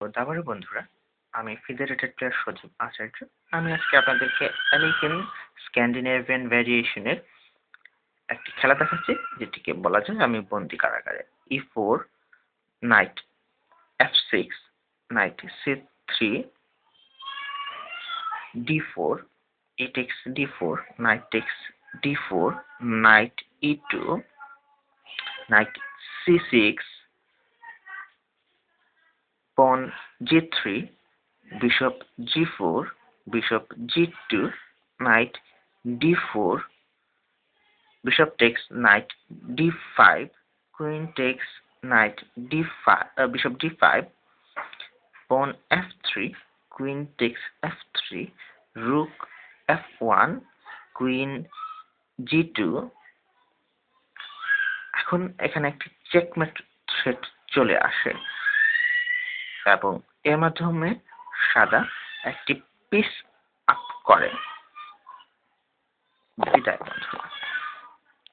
তো তারপরে বন্ধুরা, আমি ফেডারেটেড প্লেয়ার সজীব আচার্য। আমি আজকে আপনাদেরকে আমেরিকান স্ক্যান্ডিনেভিয়ান ভ্যারিয়েশনের একটি খেলা দেখাচ্ছি, যেটিকে বলা যায় আমি বন্দি কারাগারে। E4 night F6 night C3 D4 e takes D4 knight takes D4 knight E2 knight C6 pawn G3 bishop G4 bishop G2 knight D4 bishop takes knight D5 queen takes knight D5 bishop D5 pawn F3 queen takes F3 rook F1 queen G2 এখন এখানে একটি checkmate threat চলে আসে এবং এর মাধ্যমে সাদা একটি পিস আপ করে। বিদায় বন্ধুরা।